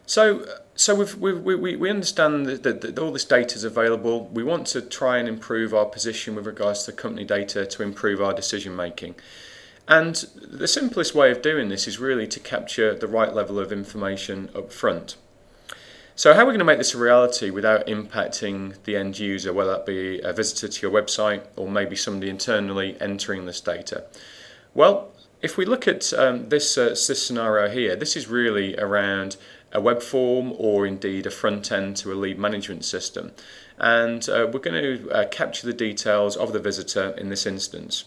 So we understand that all this data is available. We want to try and improve our position with regards to company data to improve our decision making. And the simplest way of doing this is really to capture the right level of information up front. So how are we going to make this a reality without impacting the end user, whether that be a visitor to your website or maybe somebody internally entering this data? Well, if we look at this scenario here, this is really around a web form or indeed a front end to a lead management system. And we're going to capture the details of the visitor in this instance.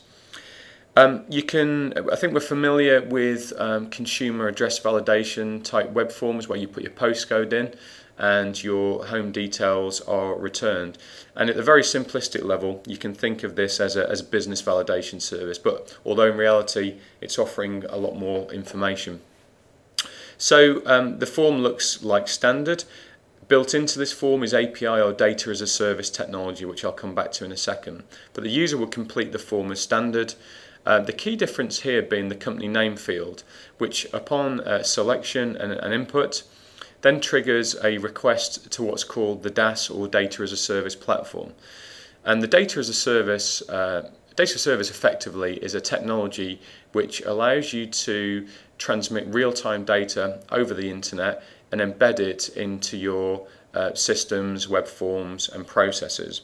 I think we're familiar with consumer address validation type web forms where you put your postcode in and your home details are returned. And at the very simplistic level, you can think of this as a business validation service, but although in reality it's offering a lot more information. So the form looks like standard. Built into this form is API or data as a service technology, which I'll come back to in a second. But the user will complete the form as standard. The key difference here being the company name field, which upon selection and input, then triggers a request to what's called the DaaS or Data as a Service platform. And the Data as a Service effectively is a technology which allows you to transmit real-time data over the internet and embed it into your systems, web forms and processes.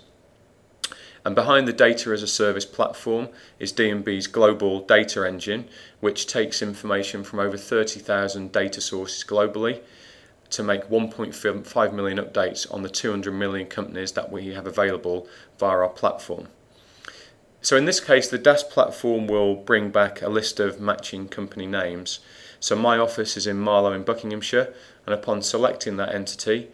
And behind the Data as a Service platform is D&B's global data engine, which takes information from over 30,000 data sources globally to make 1.5 million updates on the 200 million companies that we have available via our platform. So in this case, the DaaS platform will bring back a list of matching company names. So my office is in Marlow in Buckinghamshire, and upon selecting that entity,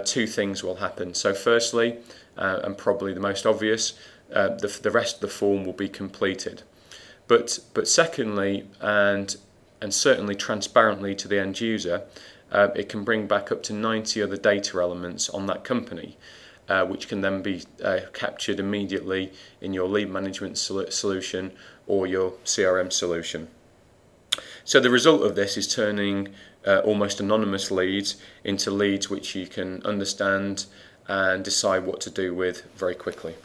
two things will happen. So firstly, and probably the most obvious, the rest of the form will be completed. But secondly, and certainly transparently to the end user, it can bring back up to 90 other data elements on that company, which can then be captured immediately in your lead management solution or your CRM solution. So the result of this is turning almost anonymous leads into leads which you can understand and decide what to do with very quickly.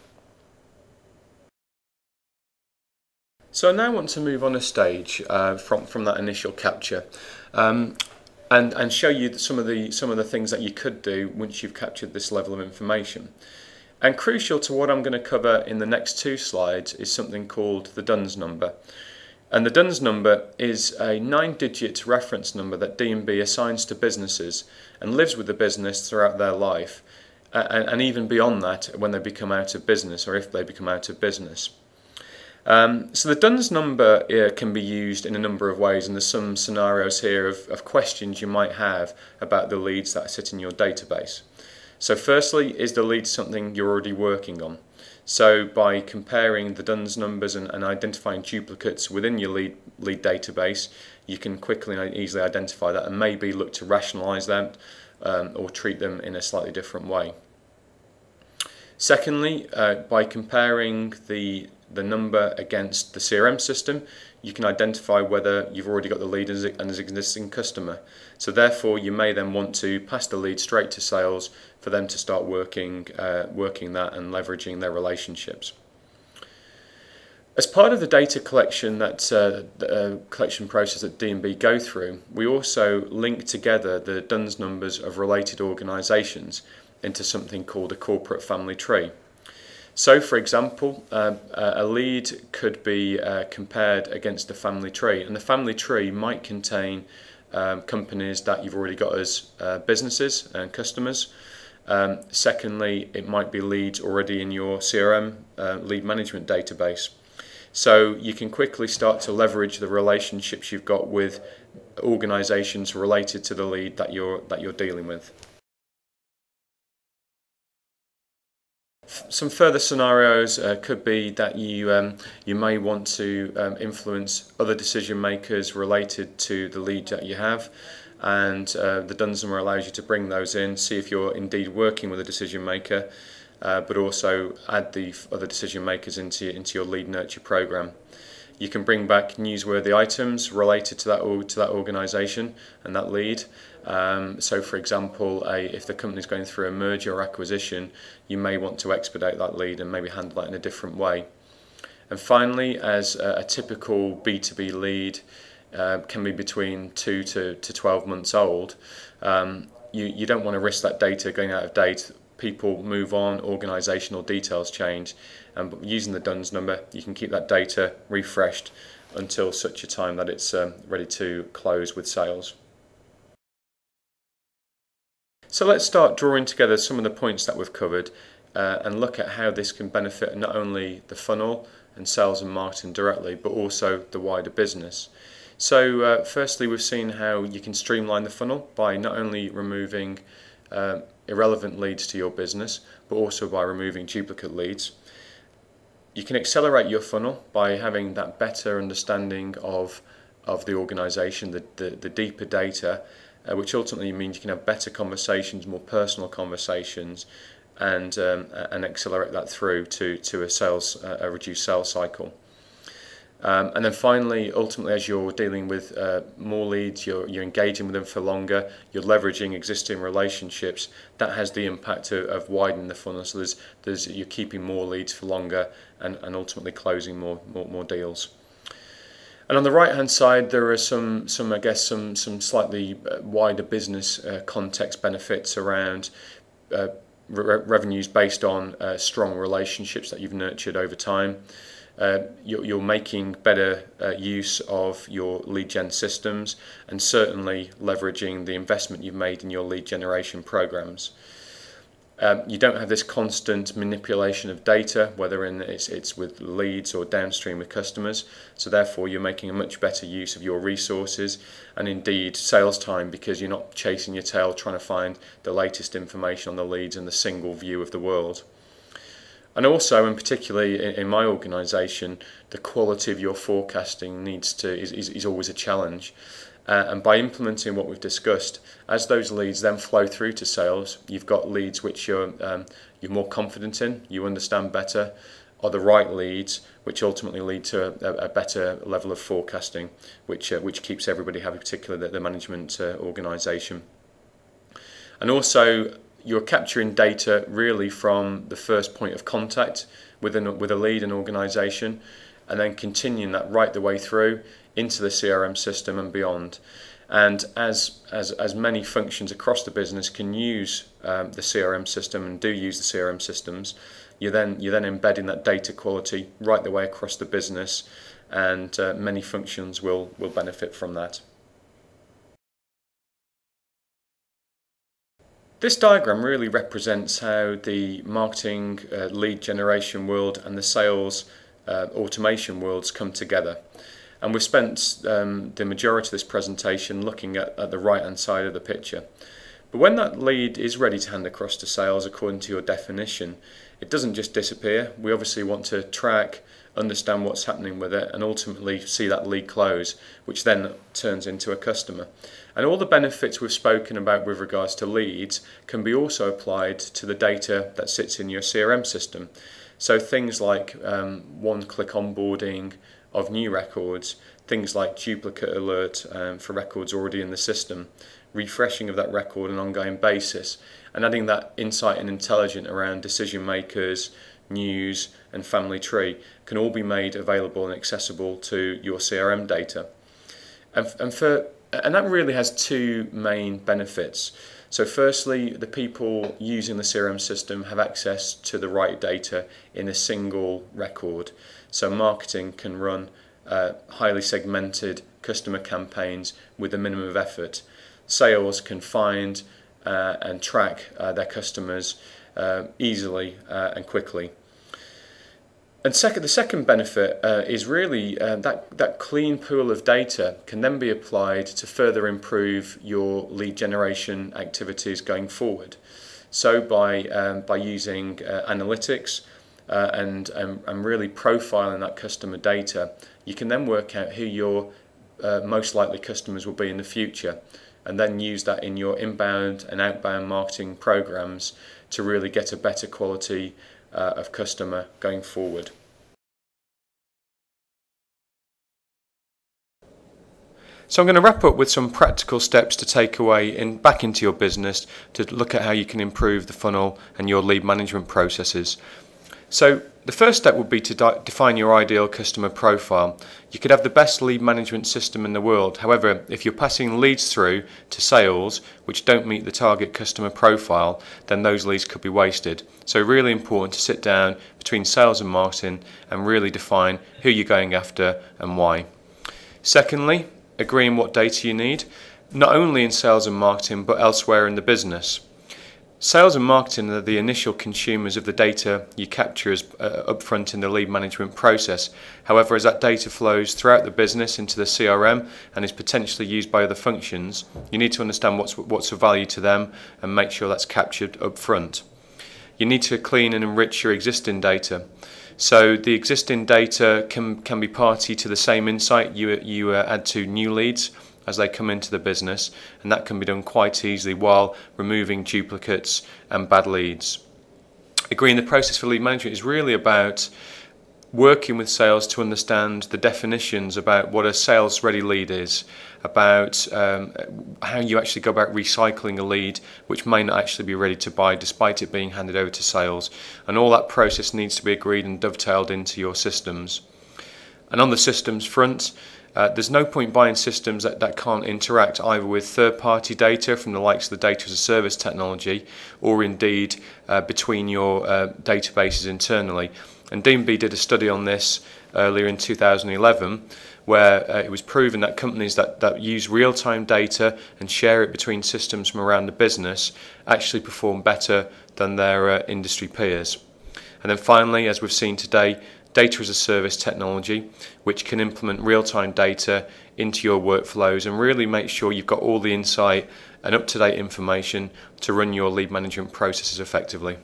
So I now want to move on a stage from that initial capture. And show you some of the things that you could do once you've captured this level of information. And crucial to what I'm going to cover in the next two slides is something called the DUNS number. And the DUNS number is a 9-digit reference number that D&B assigns to businesses and lives with the business throughout their life, and even beyond that when they become out of business or if they become out of business. So the DUNS number can be used in a number of ways, and there's some scenarios here of questions you might have about the leads that sit in your database. So firstly, is the lead something you're already working on? So by comparing the DUNS numbers and identifying duplicates within your lead database, you can quickly and easily identify that and maybe look to rationalise them or treat them in a slightly different way. Secondly, by comparing the number against the CRM system, you can identify whether you've already got the lead as an existing customer. So therefore you may then want to pass the lead straight to sales for them to start working that and leveraging their relationships. As part of the data collection collection process that D&B go through, we also link together the DUNS numbers of related organisations into something called a corporate family tree. So for example, a lead could be compared against a family tree, and the family tree might contain companies that you've already got as businesses and customers. Secondly, it might be leads already in your CRM lead management database. So you can quickly start to leverage the relationships you've got with organisations related to the lead that you're dealing with. Some further scenarios could be that you may want to influence other decision makers related to the lead that you have, and the DUNS number allows you to bring those in, see if you're indeed working with a decision maker, but also add the other decision makers into your lead nurture program. You can bring back newsworthy items related to that organisation and that lead. So for example, if the company is going through a merger or acquisition, you may want to expedite that lead and maybe handle that in a different way. And finally, as a typical B2B lead can be between 2 to 12 months old, you don't want to risk that data going out of date. People move on, organisational details change, and using the DUNS number, you can keep that data refreshed until such a time that it's ready to close with sales. So let's start drawing together some of the points that we've covered and look at how this can benefit not only the funnel and sales and marketing directly, but also the wider business. So firstly, we've seen how you can streamline the funnel by not only removing irrelevant leads to your business, but also by removing duplicate leads. You can accelerate your funnel by having that better understanding of the organisation, the deeper data, which ultimately means you can have better conversations, more personal conversations, and accelerate that through to a reduced sales cycle. And then finally, ultimately, as you're dealing with more leads, you're engaging with them for longer, you're leveraging existing relationships, that has the impact of widening the funnel. So you're keeping more leads for longer and ultimately closing more deals. And on the right hand side, there are some slightly wider business context benefits around revenues based on strong relationships that you've nurtured over time. You're making better use of your lead gen systems and certainly leveraging the investment you've made in your lead generation programs. You don't have this constant manipulation of data, whether it's with leads or downstream with customers, so therefore you're making a much better use of your resources and indeed sales time, because you're not chasing your tail trying to find the latest information on the leads and the single view of the world. And also, and particularly in my organisation, the quality of your forecasting is always a challenge. And by implementing what we've discussed, as those leads then flow through to sales, you've got leads which you're more confident in, you understand better, are the right leads, which ultimately lead to a better level of forecasting, which keeps everybody happy, particularly the management organisation. And also, you're capturing data really from the first point of contact with a lead and organisation, and then continuing that right the way through into the CRM system and beyond. And as many functions across the business can use the CRM system and do use the CRM systems, you're then embedding that data quality right the way across the business, and many functions will benefit from that. This diagram really represents how the marketing lead generation world and the sales automation worlds come together. And we've spent the majority of this presentation looking at the right hand side of the picture. But when that lead is ready to hand across to sales according to your definition, it doesn't just disappear. We obviously want to track, understand what's happening with it, and ultimately see that lead close, which then turns into a customer. And all the benefits we've spoken about with regards to leads can be also applied to the data that sits in your CRM system. So things like one-click onboarding of new records, things like duplicate alert for records already in the system, refreshing of that record on an ongoing basis, and adding that insight and intelligence around decision makers, news and family tree can all be made available and accessible to your CRM data. And that really has two main benefits. So firstly, the people using the CRM system have access to the right data in a single record. So marketing can run highly segmented customer campaigns with a minimum of effort. Sales can find and track their customers easily and quickly. And the second benefit is really that clean pool of data can then be applied to further improve your lead generation activities going forward. So by using analytics and really profiling that customer data, you can then work out who your most likely customers will be in the future, and then use that in your inbound and outbound marketing programs to really get a better quality of customer going forward. So I'm going to wrap up with some practical steps to take away back into your business to look at how you can improve the funnel and your lead management processes. So the first step would be to define your ideal customer profile. You could have the best lead management system in the world. However, if you're passing leads through to sales which don't meet the target customer profile, then those leads could be wasted. So really important to sit down between sales and marketing and really define who you're going after and why. Secondly, agreeing what data you need, not only in sales and marketing but elsewhere in the business. Sales and marketing are the initial consumers of the data you capture upfront in the lead management process. However, as that data flows throughout the business into the CRM and is potentially used by other functions, you need to understand what's of value to them and make sure that's captured upfront. You need to clean and enrich your existing data. So the existing data can be party to the same insight you add to new leads as they come into the business, and that can be done quite easily while removing duplicates and bad leads. Agreeing the process for lead management is really about working with sales to understand the definitions about what a sales ready lead is, about how you actually go about recycling a lead which may not actually be ready to buy despite it being handed over to sales, and all that process needs to be agreed and dovetailed into your systems. And on the systems front, there's no point buying systems that can't interact either with third-party data from the likes of the data as a service technology or indeed between your databases internally. And D&B did a study on this earlier in 2011 where it was proven that companies that use real-time data and share it between systems from around the business actually perform better than their industry peers. And then finally, as we've seen today, data as a service technology which can implement real-time data into your workflows and really make sure you've got all the insight and up-to-date information to run your lead management processes effectively.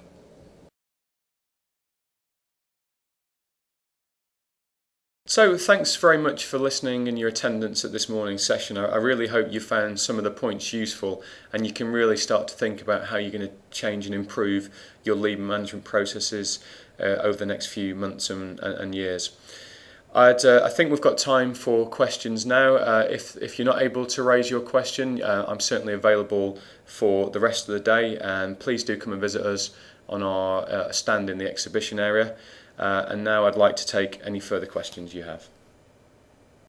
So thanks very much for listening and your attendance at this morning's session. I really hope you found some of the points useful and you can really start to think about how you're going to change and improve your lead management processes over the next few months and years. I think we've got time for questions now. If you're not able to raise your question, I'm certainly available for the rest of the day, and please do come and visit us on our stand in the exhibition area. And now I'd like to take any further questions you have.